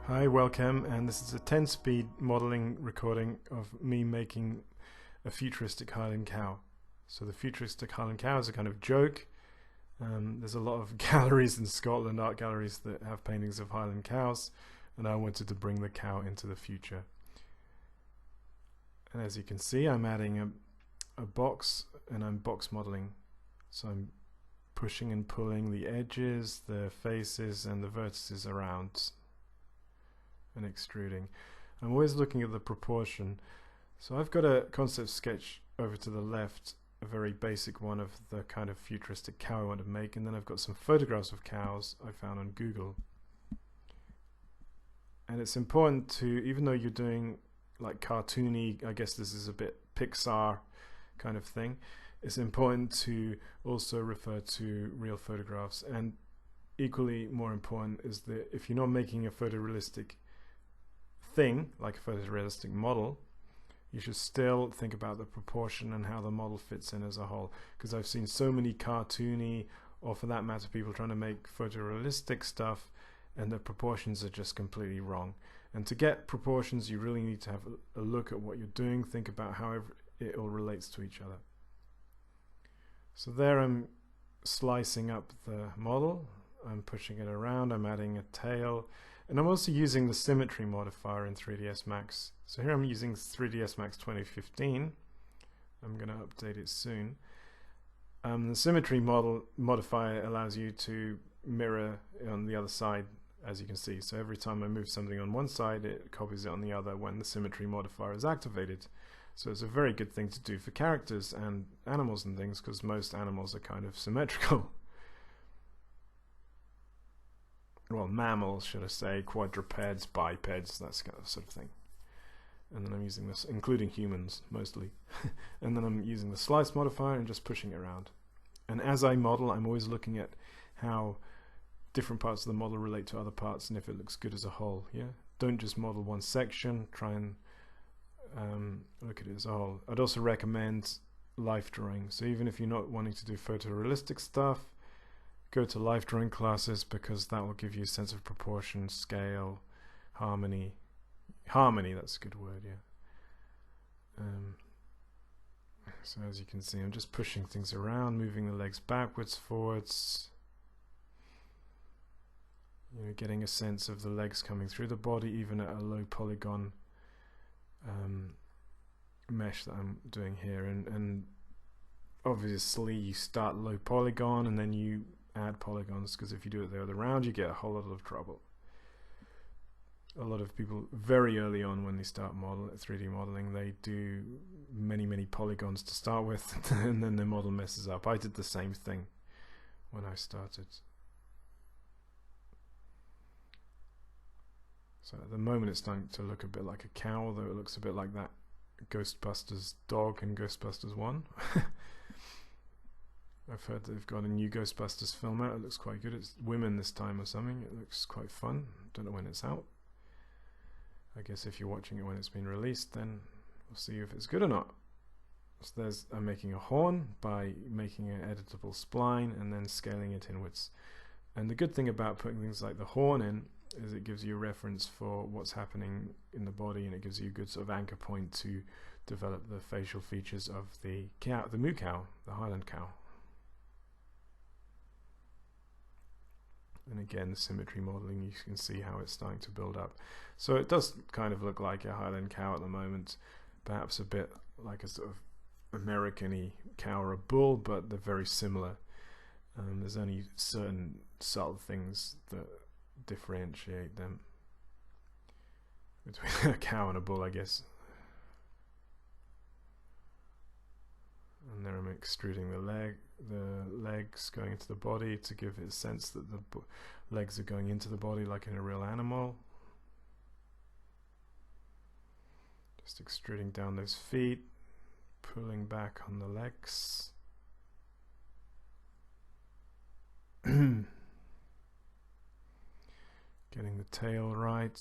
Hi, welcome, and this is a 10-speed modeling recording of me making a futuristic Highland cow. So the futuristic Highland cow is a kind of joke. There's a lot of galleries in Scotland, art galleries, that have paintings of Highland cows, and I wanted to bring the cow into the future. And as you can see, I'm adding a box, and I'm box modeling. So I'm pushing and pulling the edges, the faces, and the vertices around, and extruding. I'm always looking at the proportion. So I've got a concept sketch over to the left, a very basic one of the kind of futuristic cow I want to make, and then I've got some photographs of cows I found on Google. And it's important to, even though you're doing like cartoony, I guess this is a bit Pixar kind of thing, it's important to also refer to real photographs. And equally more important is that if you're not making a photorealistic thing, like a photorealistic model, you should still think about the proportion and how the model fits in as a whole. Because I've seen so many cartoony, or for that matter, people trying to make photorealistic stuff, and the proportions are just completely wrong. And to get proportions, you really need to have a look at what you're doing, think about how it all relates to each other. So there I'm slicing up the model, I'm pushing it around, I'm adding a tail, and I'm also using the symmetry modifier in 3ds Max. So here I'm using 3ds Max 2015. I'm going to update it soon. The symmetry modifier allows you to mirror on the other side, as you can see. So every time I move something on one side, it copies it on the other when the symmetry modifier is activated. So it's a very good thing to do for characters and animals and things, because most animals are kind of symmetrical. Well, mammals, should I say, quadrupeds, bipeds, that kind of sort of thing. And then I'm using this, including humans, mostly. And then I'm using the slice modifier and just pushing it around. And as I model, I'm always looking at how different parts of the model relate to other parts and if it looks good as a whole. Yeah, don't just model one section, try and look at it as a whole. I'd also recommend life drawing. So even if you're not wanting to do photorealistic stuff, go to life drawing classes, because that will give you a sense of proportion, scale, harmony. Harmony, that's a good word, yeah. So as you can see, I'm just pushing things around, moving the legs backwards, forwards. You know, getting a sense of the legs coming through the body, even at a low polygon mesh that I'm doing here. And obviously you start low polygon and then you add polygons, because if you do it the other way around, you get a whole lot of trouble. A lot of people very early on, when they start 3D modeling, they do many polygons to start with, and then their model messes up. I did the same thing when I started. So at the moment it's starting to look a bit like a cow, although it looks a bit like that Ghostbusters dog in Ghostbusters 1. I've heard they've got a new Ghostbusters film out. It looks quite good. It's women this time or something. It looks quite fun. Don't know when it's out. I guess if you're watching it when it's been released, then we'll see if it's good or not. So I'm making a horn by making an editable spline and then scaling it inwards. And the good thing about putting things like the horn in is it gives you a reference for what's happening in the body, and it gives you a good sort of anchor point to develop the facial features of the cow, the moo cow, the Highland cow. And again, the symmetry modeling, you can see how it's starting to build up. So it does kind of look like a Highland cow at the moment, perhaps a bit like a sort of American-y cow or a bull, but they're very similar. There's only certain subtle things that differentiate them between a cow and a bull, I guess. And then I'm extruding the legs going into the body to give it a sense that the legs are going into the body like in a real animal. Just extruding down those feet, pulling back on the legs. Getting the tail right.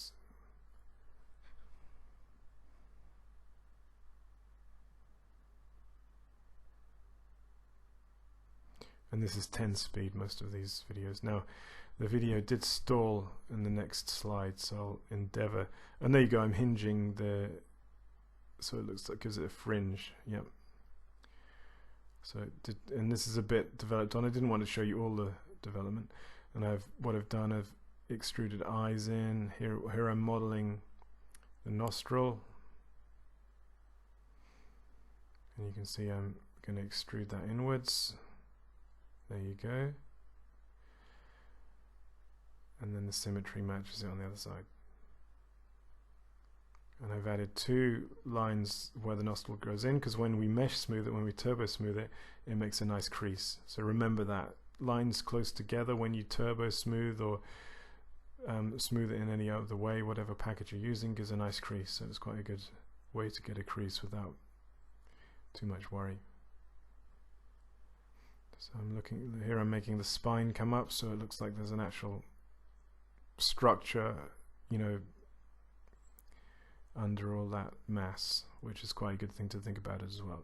And this is 10 speed, most of these videos. Now, the video did stall in the next slide, so I'll endeavor. And there you go, I'm hinging the, so it looks like, gives it a fringe. Yep. So it did, and this is a bit developed on. I didn't want to show you all the development. And what I've done, I've extruded eyes in. Here I'm modeling the nostril. And you can see I'm going to extrude that inwards. There you go. And then the symmetry matches it on the other side. And I've added 2 lines where the nostril goes in, because when we mesh smooth it, when we turbo smooth it, it makes a nice crease. So remember that. Lines close together when you turbo smooth or smooth it in any other way, whatever package you're using, gives a nice crease. So it's quite a good way to get a crease without too much worry. So I'm looking here, I'm making the spine come up, so it looks like there's an actual structure, you know, under all that mass, which is quite a good thing to think about as well.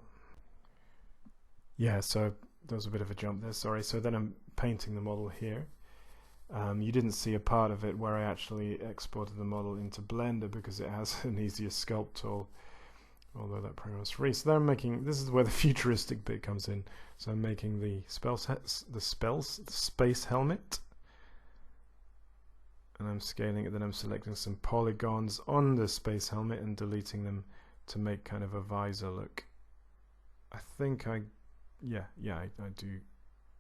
Yeah, so there was a bit of a jump there, sorry. So then I'm painting the model here. You didn't see a part of it where I actually exported the model into Blender because it has an easier sculpt tool, although that program is free. So then I'm making, this is where the futuristic bit comes in. So I'm making the space helmet, and I'm scaling it. Then I'm selecting some polygons on the space helmet and deleting them to make kind of a visor look. I think I do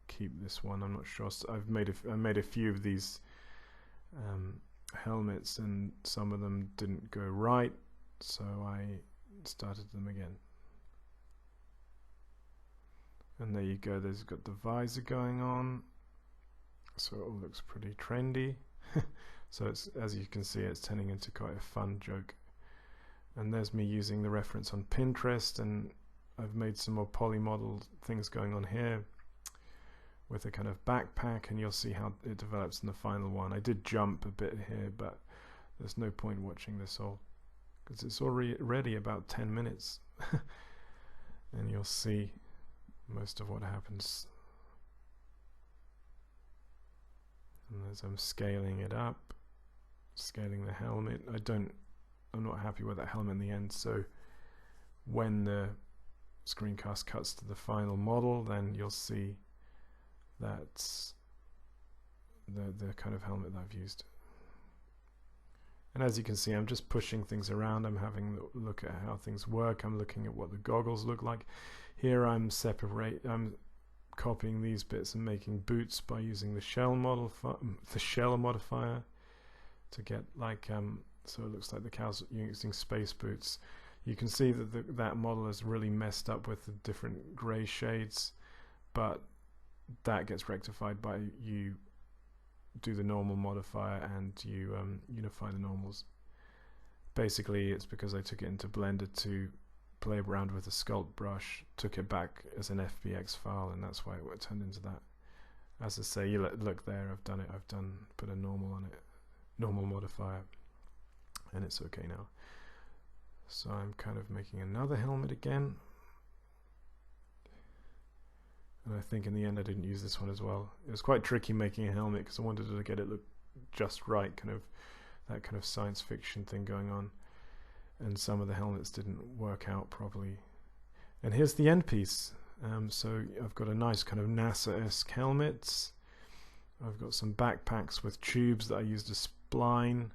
keep this one. I'm not sure. So I made a few of these helmets, and some of them didn't go right, so I started them again. And there you go. There's got the visor going on, so it all looks pretty trendy. So it's, as you can see, it's turning into quite a fun joke. And there's me using the reference on Pinterest, and I've made some more polymodel things going on here with a kind of backpack, and you'll see how it develops in the final one. I did jump a bit here, but there's no point watching this all because it's already about 10 minutes and you'll see most of what happens. And as I'm scaling it up, scaling the helmet, I'm not happy with that helmet in the end, so when the screencast cuts to the final model, then you'll see that's the kind of helmet that I've used. And as you can see, I'm just pushing things around. I'm having a look at how things work. I'm looking at what the goggles look like. Here I'm copying these bits and making boots by using the shell modifier to get like so it looks like the cow's using space boots. You can see that that model is really messed up with the different gray shades, but that gets rectified by you do the normal modifier and you unify the normals. Basically it's because I took it into Blender to play around with the sculpt brush, took it back as an FBX file, and that's why it turned into that. As I say, you look there, I've put a normal on it, normal modifier, and it's okay now. So I'm kind of making another helmet again, and I think in the end I didn't use this one as well. It was quite tricky making a helmet because I wanted to get it look just right, kind of that kind of science fiction thing going on, and some of the helmets didn't work out properly. And here's the end piece. So I've got a nice kind of NASA-esque helmet. I've got some backpacks with tubes that I used as spline,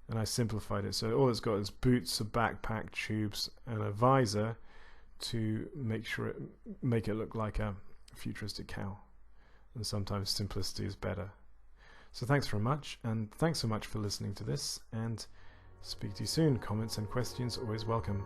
and I simplified it. So all it's got is boots, a backpack, tubes, and a visor to make it look like a futuristic cow. And sometimes simplicity is better. So thanks very much, and thanks so much for listening to this, and speak to you soon. Comments and questions always welcome.